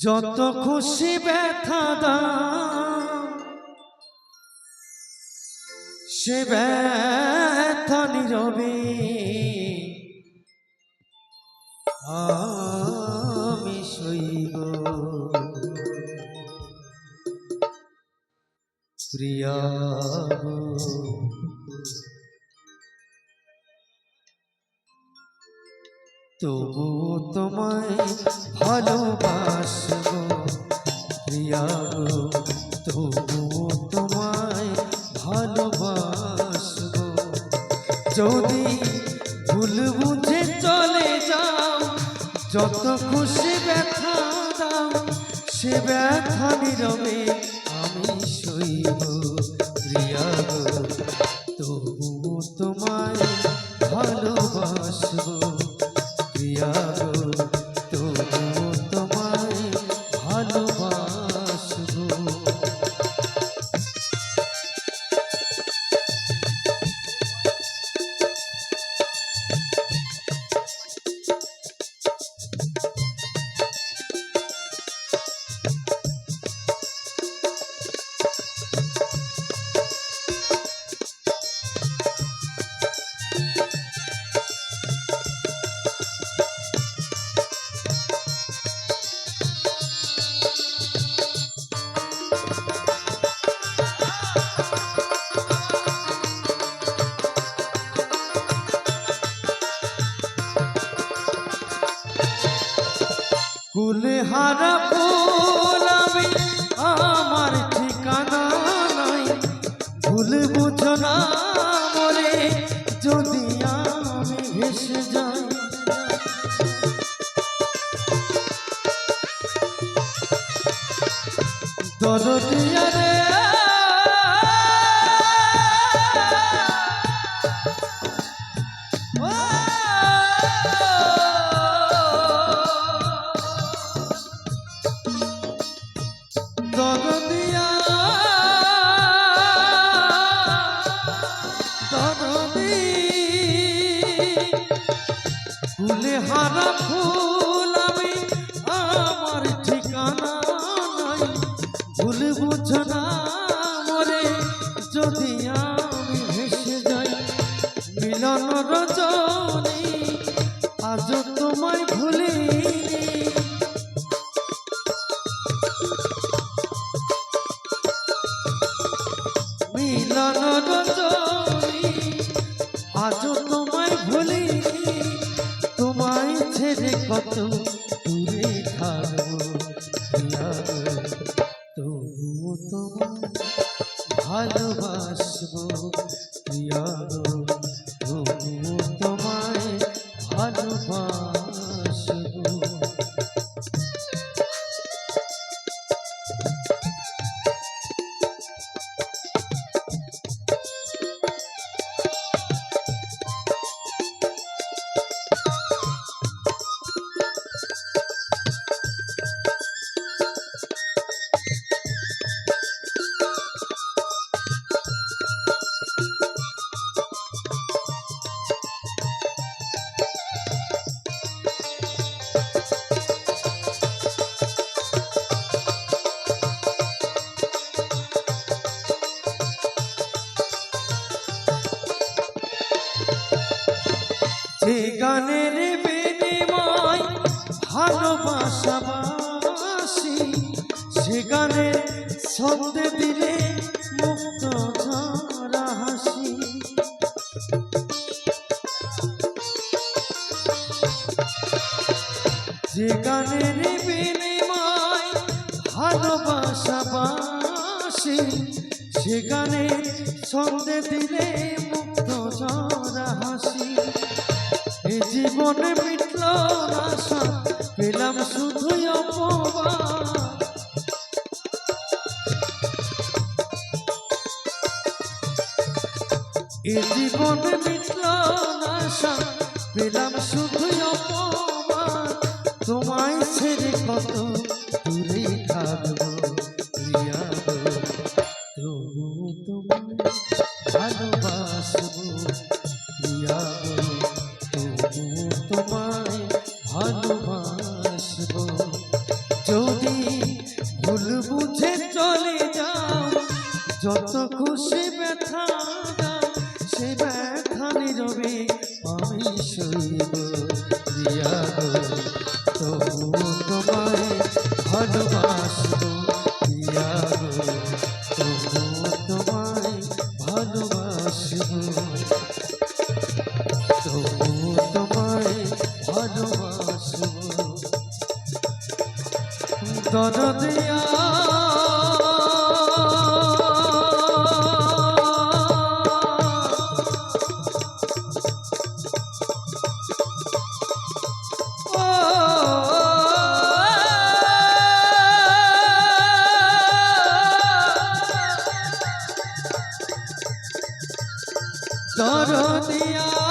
যত খুশি ব্যথা দাও সে ব্যথা নীরবে আমি সইব প্রিয়া গো। তবু তোমায় ভালোবাসবো প্রিয়া গো, তবু তোমায় ভালোবাসবো। যদি ভুল বুঝে চলে যাও, যত খুশি ব্যথা দাও সে ব্যথা নীরবে আমি সইব প্রিয়া গো, তবু তোমায় ভালোবাসবো প্রিয়া গো, তবু তোমায় ভালোবাসবো। কুলহারা ফুল আমি আমার ঠিকানা নাই, ভুল বুঝো না মরে যদি আমি ভেসে যাই। দরদিয়া রে ফুলহারা ফুল আমি আমার ঠিকানা নাই, ভুল বুঝো না মরে যদি আমি ভেসে যাই। মিলন রজনী আজ তোমায় ভুলিনি, মিলন রজনী আজ তোমায় ভুলিনি, তোমায় ছেড়ে কত দূরে থাকবো প্রিয়া গো, তবু তোমায় ভালোবাসবো প্রিয়া গো, তবু তোমায় ভালোবাসবো। যে গানের বিনিময় ভালোবাসাবাসি, সে গানের শব্দে দিলে মুক্ত ঝরা হাসি। যে গানের বিনিময় ভালোবাসাবাসি, সে গানের শব্দে দিলে মুক্ত ঝরা হাসি। এ জীবনে মিটল আশা, পেলাম শুধুই অপমান। এ জীবনে মিটল আশা, পেলাম শুধুই অপমান। তোমায় ছেড়ে কত দূরে থাকবো প্রিয়া গো, তবু তোমায় ভালোবাসবো প্রিয়া গো, তবু তোমায় ভালোবাসবো। যদি রইব দিয়া গো তবু তোমায় ভালোবাসবো দিয়া গো তবু তোমায় ভালোবাসবো তবু তোমায় ভালোবাসবো দরদিয়া দরদিয়া